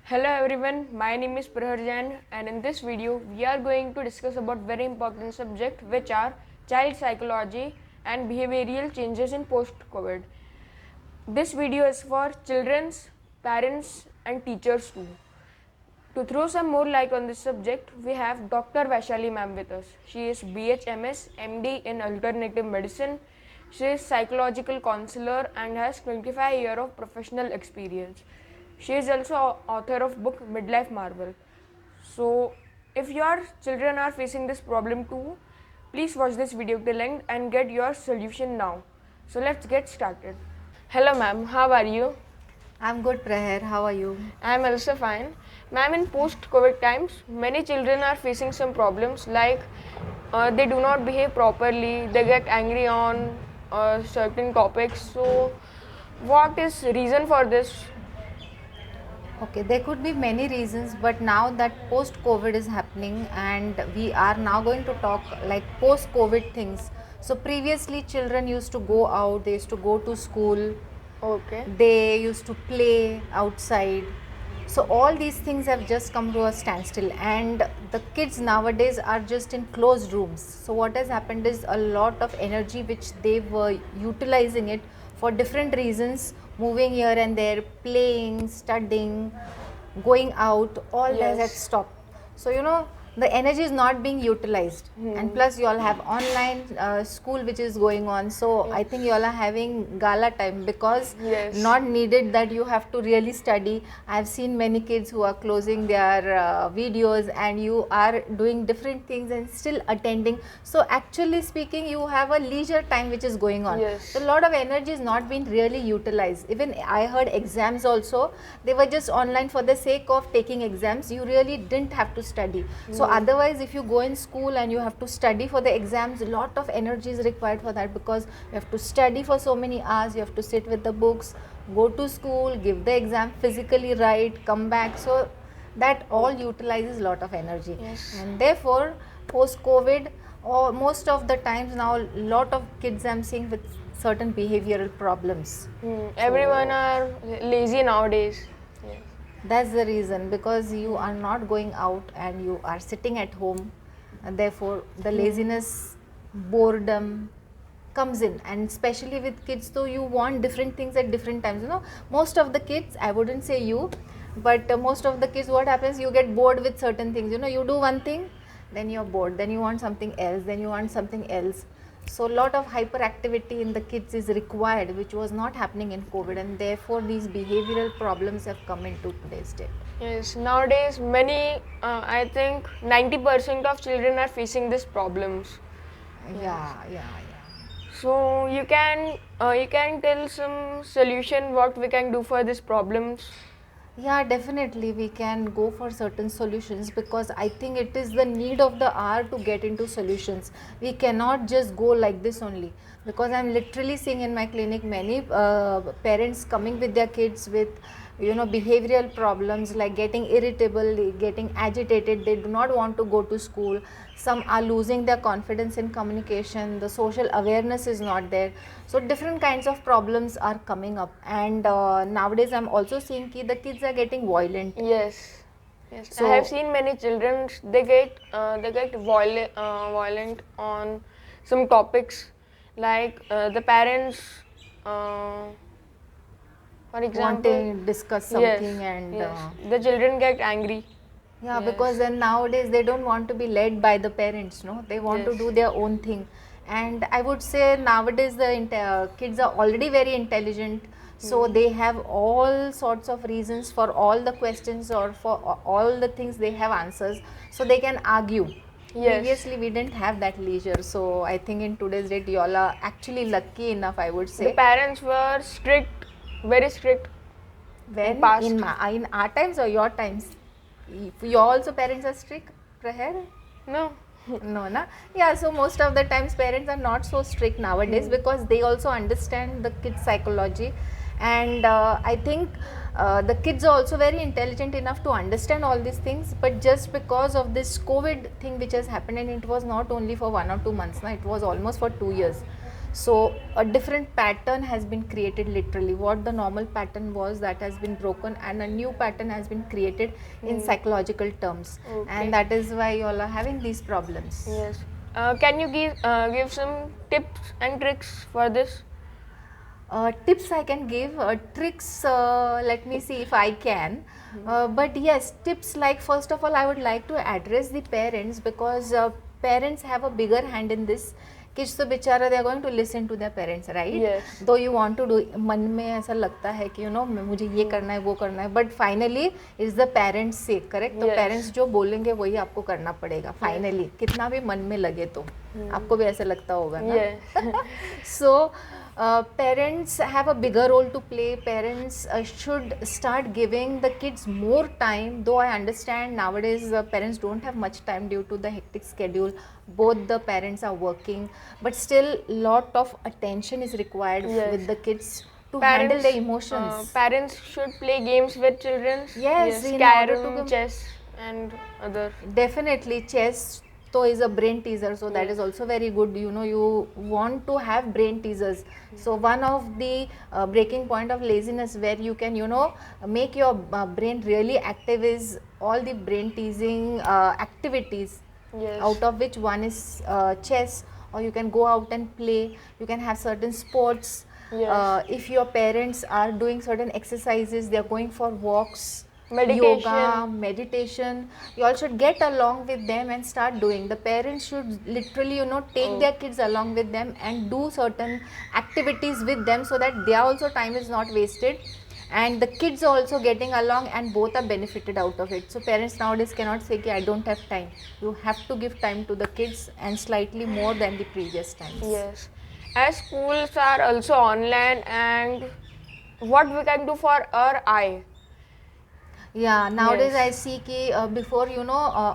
Hello everyone, my name is Prahar Jain and in this video we are going to discuss about very important subject which are child psychology and behavioral changes in post-COVID. This video is for children's, parents and teachers too. To throw some more light on this subject, we have Dr. Vaishali ma'am with us. She is BHMS, MD in Alternative Medicine. She is psychological counselor and has 25 years of professional experience. She is also author of book Midlife Marvel. So, if your children are facing this problem too, please watch this video till end and get your solution now. So let's get started. Hello ma'am, how are you? I'm good, Praher. How are you? I am also fine. Ma'am, in post-COVID times, many children are facing some problems like they do not behave properly, they get angry on certain topics. So, what is reason for this? Okay, there could be many reasons, but now that post COVID is happening, and we are now going to talk like post COVID things. So, previously, children used to go out, they used to go to school, Okay. they used to play outside. So, all these things have just come to a standstill, and the kids nowadays are just in closed rooms. So, what has happened is a lot of energy which they were utilizing it for different reasons, moving here and there, playing, studying, going out, all that has Yes. stopped. So, the energy is not being utilized, and plus you all have online school which is going on. So I think you all are having gala time, because Yes. not needed that you have to really study. I've seen many kids who are closing their videos, and you are doing different things and still attending. So actually speaking, you have a leisure time which is going on. Yes. So a lot of energy is not being really utilized. Even I heard exams also, they were just online for the sake of taking exams. You really didn't have to study. So otherwise, if you go in school and you have to study for the exams, a lot of energy is required for that, because you have to study for so many hours, you have to sit with the books, go to school, give the exam, physically write, come back. So that all utilizes a lot of energy. Yes. And therefore, post COVID, or most of the times now, a lot of kids I'm seeing with certain behavioral problems. Everyone are lazy nowadays. Yes. That's the reason, because you are not going out and you are sitting at home, and therefore the laziness, boredom comes in. And especially with kids, though, you want different things at different times. Most of the kids, I wouldn't say you, but most of the kids, what happens, you get bored with certain things. You do one thing, then you're bored, then you want something else, then you want something else. So a lot of hyperactivity in the kids is required, which was not happening in COVID, and therefore these behavioral problems have come into today's date. Yes, nowadays many, I think 90% of children are facing these problems. Yeah. So you can tell some solution what we can do for these problems. Yeah, definitely we can go for certain solutions, because I think it is the need of the hour to get into solutions. We cannot just go like this only, because I'm literally seeing in my clinic many parents coming with their kids with behavioral problems like getting irritable, getting agitated, they do not want to go to school. Some are losing their confidence in communication, the social awareness is not there. So different kinds of problems are coming up, and nowadays I'm also seeing the kids are getting violent. Yes, yes. So- I have seen many children. They get violent on some topics, like the parents. For example, Wanting to discuss yes, something, and yes. The children get angry. yeah, Yes. because then nowadays they don't want to be led by the parents, no, they want to Yes. do their own thing. And I would say nowadays the kids are already very intelligent, so they have all sorts of reasons for all the questions, or for all the things they have answers, so they can argue. Yes. Previously we didn't have that leisure, so I think in today's date you all are actually lucky enough, I would The say. parents were strict, very strict. When past. in our times or your times, your also parents are strict, Praher? No. No, na? Yeah, so most of the times parents are not so strict nowadays, because they also understand the kids' psychology, and I think the kids are also very intelligent enough to understand all these things. But just because of this COVID thing which has happened, and it was not only for 1 or 2 months, na, it was almost for 2 years. So a different pattern has been created literally. What the normal pattern was, that has been broken, and a new pattern has been created in psychological terms. Okay. And that is why you all are having these problems. Yes. Can you give some tips and tricks for this? Tips I can give, tricks, let me see if I can. But yes, tips like, first of all, I would like to address the parents, because parents have a bigger hand in this. Kids तो बेचारा, they are going to listen to their parents, right? Yes. Though you want to do, मन में ऐसा लगता है कि मुझे ये करना है, वो करना है, but finally it's the parents say, correct? तो Yes. parents जो बोलेंगे वही आपको करना पड़ेगा finally, कितना भी मन में लगे तो आपको भी ऐसा लगता होगा ना? Yes. So parents have a bigger role to play. Parents should start giving the kids more time, though I understand nowadays parents don't have much time due to the hectic schedule. Both the parents are working, but still lot of attention is required Yes. with the kids to handle their emotions. Parents should play games with children. Yes, in order to Carom, give- chess, and other. Definitely chess so is a brain teaser, so that is also very good. You want to have brain teasers. So one of the breaking point of laziness where you can make your brain really active is all the brain teasing activities, Yes. out of which one is chess, or you can go out and play, you can have certain sports. Yes. If your parents are doing certain exercises, they are going for walks, Meditation. yoga, meditation, you all should get along with them and start doing. The parents should literally take their kids along with them and do certain activities with them, so that their also time is not wasted and the kids are also getting along and both are benefited out of it. So parents nowadays cannot say ki I don't have time. You have to give time to the kids, and slightly more than the previous times. Yes. As schools are also online, and what we can do for our eye. Yeah, nowadays Yes. I see कि before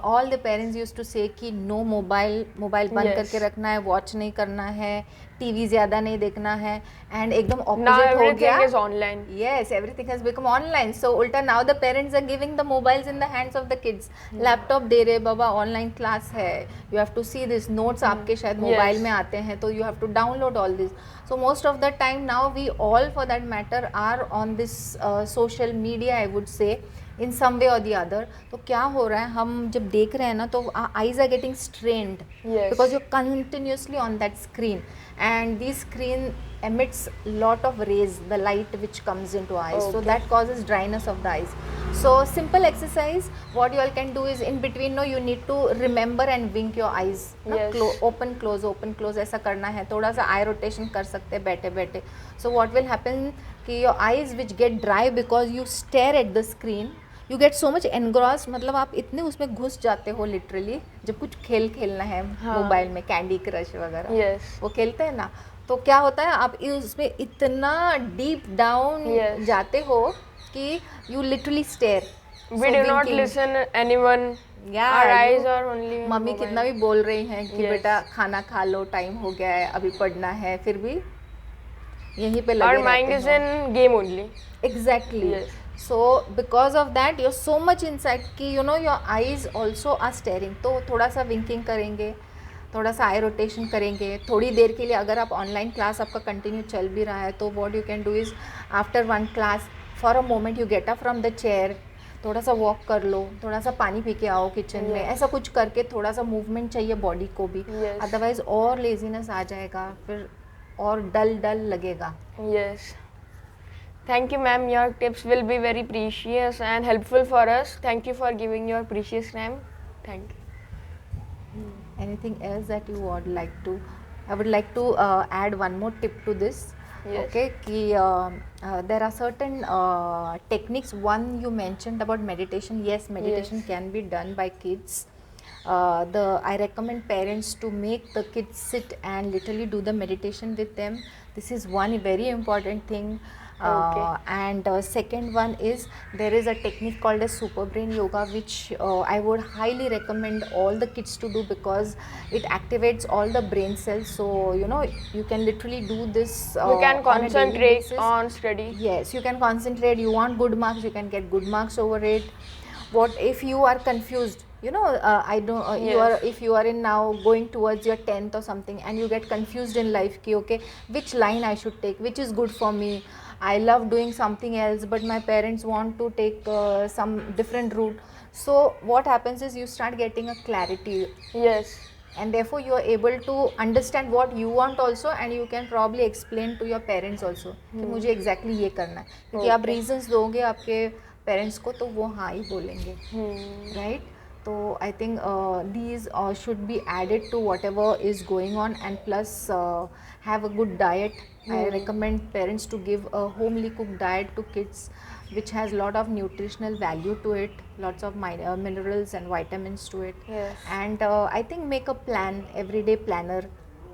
all the parents used to say कि no mobile बंद Yes. करके रखना है, watch नहीं करना है, TV ज़्यादा नहीं देखना है, and एकदम Now opposite हो everything गया. is online. Yes, everything has become online. So ulta now the parents are giving the mobiles in the hands of the kids. Laptop दे रहे बाबा, online class है. You have to see this notes आपके शायद mobile में आते हैं, तो you have to download all this. So most of the time now we all for that matter are on this social media, I would say, in some way or the other. तो क्या हो रहा है, हम जब देख रहे हैं ना, तो eyes are getting strained. Yes. Because you're continuously on that screen, and the screen emits lot of rays, the light which comes into eyes. So Okay. that causes dryness of the eyes. So simple exercise what you all can do is, in between you need to remember and wink your eyes. Yes. Open close ऐसा करना है. थोड़ा सा eye rotation कर सकते हैं बैठे बैठे. So what will happen कि your eyes which get dry because you stare at the screen, you get so much engrossed, मतलब आप इतने उसमें घुस जाते हो लिटरली. जब कुछ खेलना है मोबाइल में, कैंडी क्रश वगैरह, Yes. वो खेलते हैं ना, तो क्या होता है आप उसमें इतना डीप डाउन Yes. जाते हो कि you literally stare. We do not listen anyone. Our eyes are only on mummy mobile. कितना भी बोल रही हैं कि Yes. बेटा खाना खा लो, टाइम हो गया है, अभी पढ़ना है, फिर भी यहीं पे लगे Our रहते mind is हो. in game only. Exactly. Yes. So because of that you're so much inside कि your eyes also are staring. तो थोड़ा सा विंकिंग करेंगे, थोड़ा सा आई रोटेशन करेंगे थोड़ी देर के लिए. अगर आप ऑनलाइन क्लास आपका कंटिन्यू चल भी रहा है, तो what you can do is, after one class for a moment you get up from the chair, थोड़ा सा वॉक कर लो, थोड़ा सा पानी पी के आओ किचन में, Yes. ऐसा कुछ करके थोड़ा सा मूवमेंट चाहिए बॉडी को भी. Yes. अदरवाइज और लेजीनेस आ जाएगा, फिर और डल लगेगा. Yes. Thank you, ma'am. Your tips will be very precious and helpful for us. Thank you for giving your precious time. Thank you. Anything else that you would like to? I would like to add one more tip to this. Yes. Okay, there are certain techniques. One you mentioned about meditation. Yes, meditation Yes. can be done by kids. I recommend parents to make the kids sit and literally do the meditation with them. This is one very important thing. Okay. And second one is, there is a technique called as super brain yoga, which I would highly recommend all the kids to do, because it activates all the brain cells. So you can literally do this. You can on a daily concentrate basis. on study. Yes, you can concentrate. You want good marks, you can get good marks over it. What if you are confused? you know, I don't you are, if you are in now going towards your 10th or something, and you get confused in life ki okay, which line I should take, which is good for me. I love doing something else, but my parents want to take some different route. So what happens is you start getting a clarity, Yes. and therefore you are able to understand what you want also, and you can probably explain to your parents also कि मुझे exactly ये करना है, क्योंकि आप reasons दोगे आपके parents को तो वो हाँ ही बोलेंगे, right? So I think these should be added to whatever is going on, and plus have a good diet. I recommend parents to give a homely cooked diet to kids, which has lot of nutritional value to it, lots of minerals and vitamins to it. Yes. And I think make a plan, everyday planner,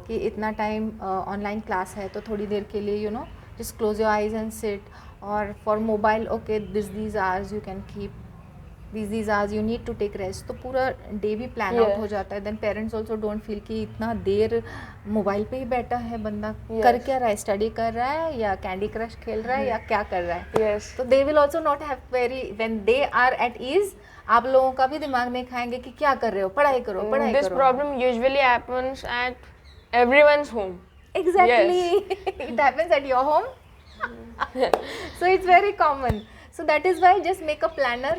कि इतना time online class है तो थोड़ी देर के लिए you know just close your eyes and sit, or for mobile okay these hours you can keep, these hours you need to take rest. तो पूरा डे भी प्लान आउट हो जाता है. Then parents also don't feel कि इतना देर mobile पे ही बैठा है बंदा, कर क्या रहा है, स्टडी कर रहा है या कैंडी क्रश खेल रहा है या क्या कर रहा है. Yes. तो they will also not have very, when they are at ease, आप लोगों का भी दिमाग नहीं खाएंगे कि क्या कर रहे हो, पढ़ाई करो पढ़ाई This करो. problem usually happens at everyone's home. Exactly. It happens at your home. So it's very common. So that is why just make a planner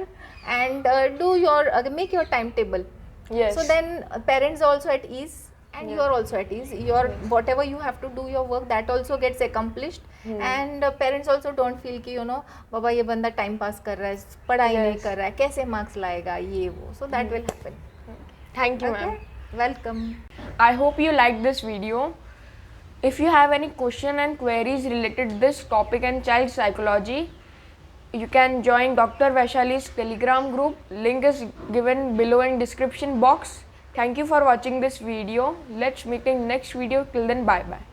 and do your make your timetable. Yes. So then parents are also at ease, and you are also at ease. Your whatever you have to do your work, that also gets accomplished. And parents also don't feel कि you know बाबा ये बंदा time pass कर रहा है, पढ़ाई नहीं कर रहा है, कैसे मार्क्स लाएगा ये वो. So that will happen. Thank you, ma'am. Welcome. I hope you liked this video. If you have any question and queries related to this topic and child psychology, you can join Dr. Vaishali's Telegram group. Link is given below in description box. Thank you for watching this video. Let's meet in next video. Till then, bye bye.